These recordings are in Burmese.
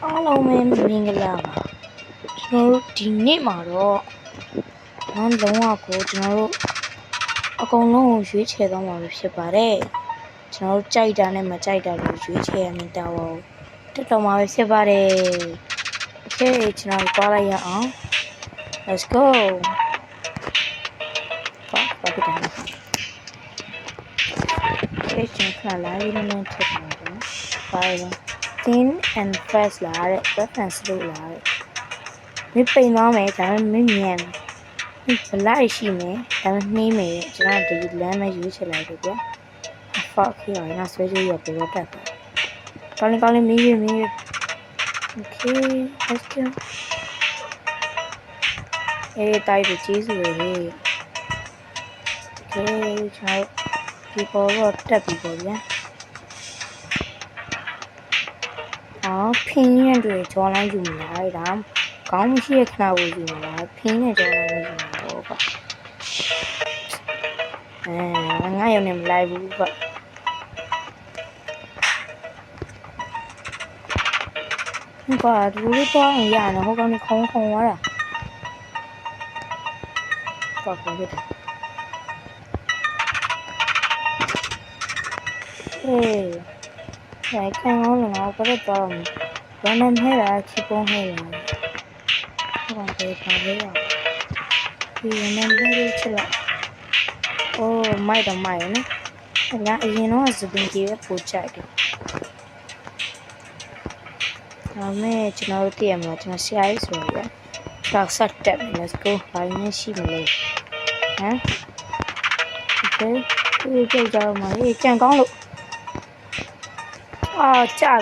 အားလုံးပဲမင်္ဂလာပါကျွန်တော်တို့ဒီနေ့မှာတော့လုံးဝကိုကျွန်တော်တို့အကုန်လုံးကိုရွေးချယ်သွားမှာဖြစ်ပါတယ်ကျွန်တော်တို့ကြိုက်တာနဲ့မကြိုက်တာကိုရွေးချယ်ရမယ်တော့တက်တော်မှာပဲဖြစ်ပါတယ် Okay ကျွန်တော်သွားလိုက်ရအောင် Let's go ပါပြတာအဲ့ကျွန်တော်လာရင်းနဲ့ထပ်မှာပေါ့ပါတယ် thin and fast လာတဲ့ reference လို့လာတဲ့မပိန်သွားမယ်ဒါပေမဲ့မြန်ဘလိုက်ရှိမယ်ဒါပေမဲ့နှင်းမယ်ကျွန်တော်ဒီလမ်းမဲ့ရွေးချယ်လိုက်တယ်ဗျာ fuck ခောရအောင်ဆွဲကြည့်ရပြတော့တက်ကောင်းလေးမီး Okay let's go တိုက်ပြီးကျေးဇူးတွေ Okay ကျွန်တော်ဒီပေါ်တော့တက်ပြီပေါ့ဗျာဖင်းရတွေကြော်လိုက်ယူမလားဒါကောင်းမရှိတဲ့ခဏကိုယူမလားဖင်းနဲ့ကြော်လိုက်ယူမှာပေါ့ကွာငါရုံနဲ့မလိုက်ဘူးကွာဒီလိုတော့ရအောင်ဟိုကောင်ခုံသွားတာပေါ့ပေါ့ဖြစ်တယ်看我了，我不知道了。原来没来，去帮黑了。我刚才看黑了，原来没来去了。哦，买呢。人家以前我是本地的不摘的。我们今天店嘛，今天下一次了。到十点 ，Let's go， 来年洗没来。OK， 这叫嘛？健康路。炸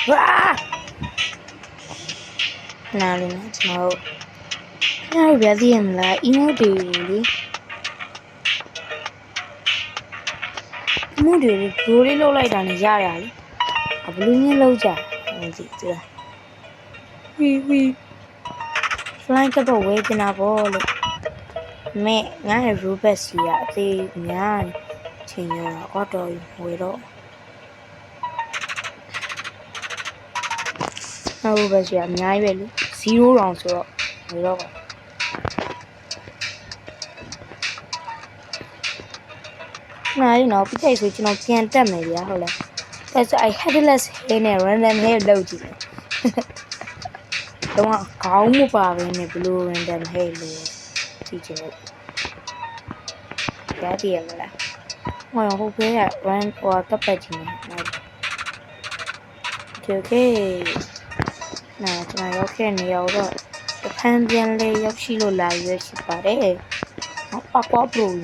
哇哪里呢ကျွန်တော်ပြသိရမလား emote တွေဘိုးလေးလောက်လိုက်တာနဲ့ရရလေဘလူးမျိုးလောက်ကြမသိသူလားဝီ flying ကတော့ဝဲကျင်တာပေါ့လို့မဲငါ့ရဲ့ robot စီကအသေးများချိန်ရတော့တော့ဝဲတော့robot စီကအများကြီးပဲလေ0တောင်ဆိုတော့ဝဲတော့ပါနိုင်တော့ပြည့်ဆိုကျွန်တော်ပြန်တက်မယ်ဗျာဟုတ်လားဒါဆိုI headless hair နဲ့ random hair လုပ်ကြည့်တယ်တော့ခေါင်းမပါဘဲနဲ့ဘလို့ random hair လို့ကြည့်ချင်လို့ကြားတည်ရမလားဟိုဟိုဘေးက run ဟိုကပ်ပတ်ချင်းနေOkay နာကျွန်တော်ရောက်ခဲ့နေရတော့တဖန်ပြန်လေးရောက်ရှိလို့လာရွေးရှိပါတယ်ပပပလို့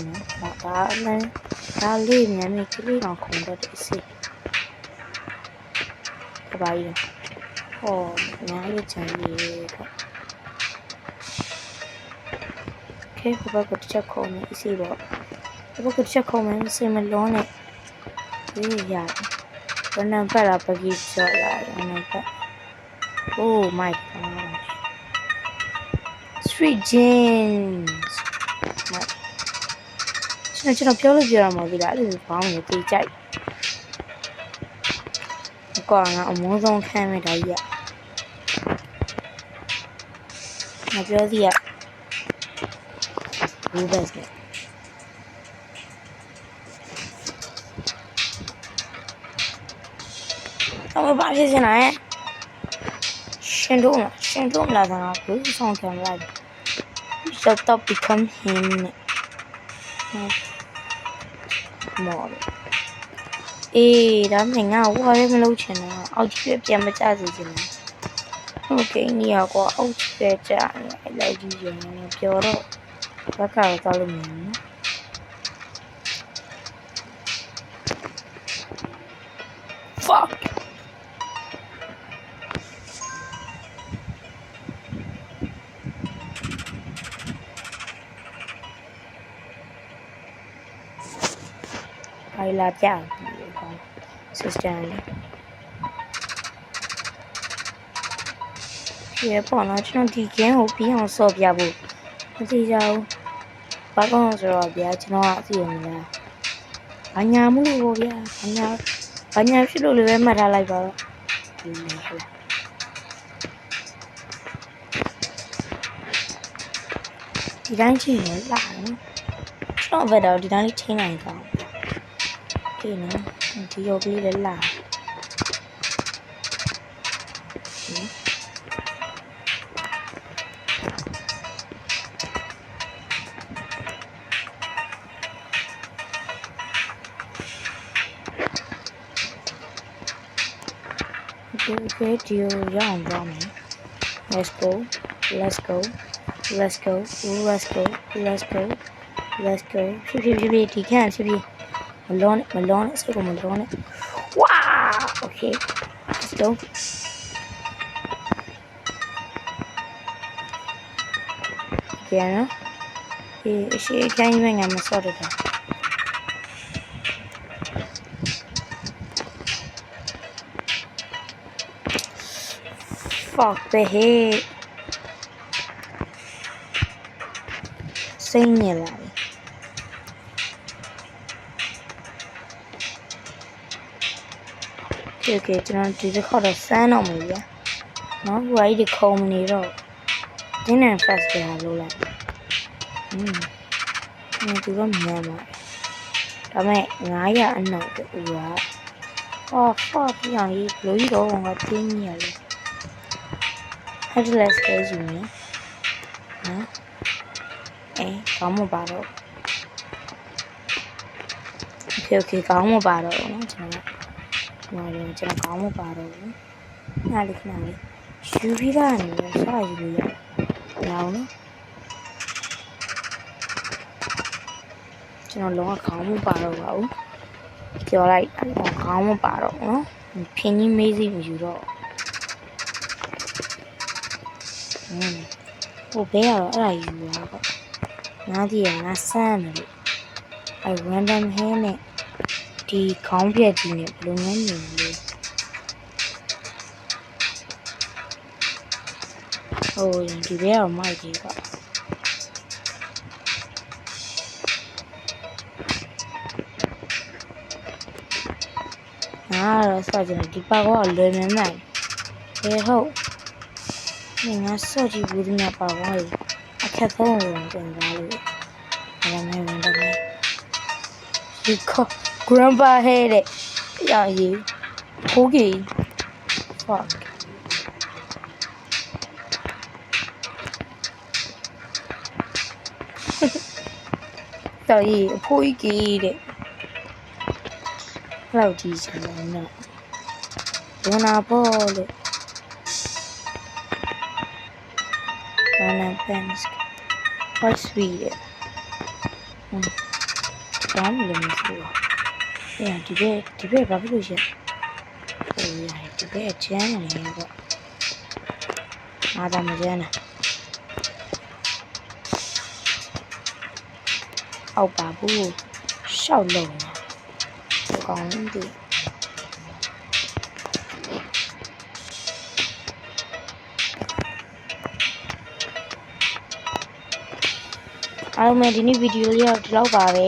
နော်ဒါလေးမြန်နေကလေးတော့ခုန်တဲ့အစီကဘာကြီးဟောညာလေးချင်လေးပေါ့ Okay ဘဘကချက်ခုံနေအစီတော့ဘဘကချက်ခုံနေစင်မလုံးနဲ့ဒီရတယ်ဘယ်နှံပတ်လာပကြီးချော်လာတယ်နှံပတ် Oh my god Street jeans ကျွန်တော်ပြောလို့ပြောရမှာဒီလားအဲ့လိုဘောင်းကိုပြေးကြိုက်ကွာငါအမိုးဆုံးခမ်းမဲ့ဒါကြီးကငါပြောစီရဘူးပဲစအမဘာဖြစ်နေလဲရှင်တို့မလာတာဘူးဆောင်ခံလိုက် Shut up become him မော်ဒါမှငါဝါရဲမလုပ်ချင်တာအောက်ကြီးပြန်မကြစေချင်ဘူးဟုတ်ကဲ့နေရကွာအောက်ကြီးပဲကြာနေအဲ့လိုက်ကြီးရင်ပြောတော့ဘက်ကတော့တောက်လို့မရဘူး Fuck I love that sister ဒီပေါ်တော့ကျွန်တော်ဒီ game ကိုပြီးအောင်ဆော့ပြဖို့မသိကြဘူးဘာကောင်းဆိုတော့ဗျာကျွန်တော်ကအသိရမလားဘာညာမှုလို့ဗျာဘာညာ ဘာညာဖြစ်လို့လည်းပဲမှတ်ထားလိုက်ပါတော့ဒီလေဟလာဒီတိုင်းချင်းလည်းလာနော်ကျွန်တော်ဘက်တော့ဒီတိုင်းလေးထိနိုင်ကောင်းဒီနော်ဒီရုပ်ကလေးလည်းလာဒီဗီဒီယိုရအောင်ပါမယ် let's go let's go let's go let's go let's go let's go ဖြည်းဒီခန့်ဖြည်းမလွန်နဲ့စိတ်ကမလွန်နဲ့ wow okay let's go ကျန်နော်ဒီအရှိအတိုင်းမဲ့ငါမစော့တော့ fuck the head စိတ်ညစ်လာပြီโอเคကျွန်တော်ဒီတစ်ခါတော့စမ်းတော့မယ်ဗျာနော်ဟိုအကြီးဒီခုံမနေတော့တင်းနဲ့ fast ကြလို့လိုက်ဒီတော့မြန်ပါဒါမဲ့900အနောက်တူကfuck ပြောင်းကြီးဘလို့ကြီးတော့ငါတင်းကြီးရလေ headless ပဲယူနေနော်ကောင်းမပါတော့ okay ကောင်းမပါတော့နော်ကျွန်တော်ကောင်းမပါတော့ဘူးနားလေးယူပြီးသားနေစယူလို့ရအောင်နော်ကျွန်တော်လုံးဝခေါင်းမပါတော့ပါဘူးပြောလိုက်ခေါင်းမပါတော့နော်ဖင်းကြီးမေးစီမယူတော့ဟိုဘဲကတော့အဲ့ဒါယူရတော့ငါဒီကငါစမ်းတယ်လို့အဲ့ random hair နဲ့ဒီခေါင်းပြက်ကြီးနဲ့ဘယ်လိုမှမမြင်ဘူးဟိုဒီဘဲကတော့မိုက်ကြီးကတော့ဆော့ကြတယ်ဒီပါကောလွယ်မြန်နိုင်ဘယ်ဟုတ်ငါဆော့ကြည့်ဘူးဒီမှာပါကောအခက်ဆုံးဝင်တင်သွားလို့အဲ့ဒါမျိုးတော့ဒီကော grandpa ဟဲ့တဲ့ရောင်ကြီးဖိုးကြီး fuck တော်ကြီးအဖိုးကြီးတဲ့လောက်ကြီးချင်တယ်နော်ဒွနာပေါ်လေBanana pens quite sweet တောင်းလို့မရှိဘူးဒီဘက်ဘာဖြစ်လို့ရှိဒီဘက်ချမ်းနေပေါ့ငါသာမချမ်းနဲ့အောက်ပါဘူးရှောက်လုံးကောင်းတယ်အားလုံးပဲဒီနေ့ဗီဒီယိုလေးတော့ဒီလောက်ပါပဲ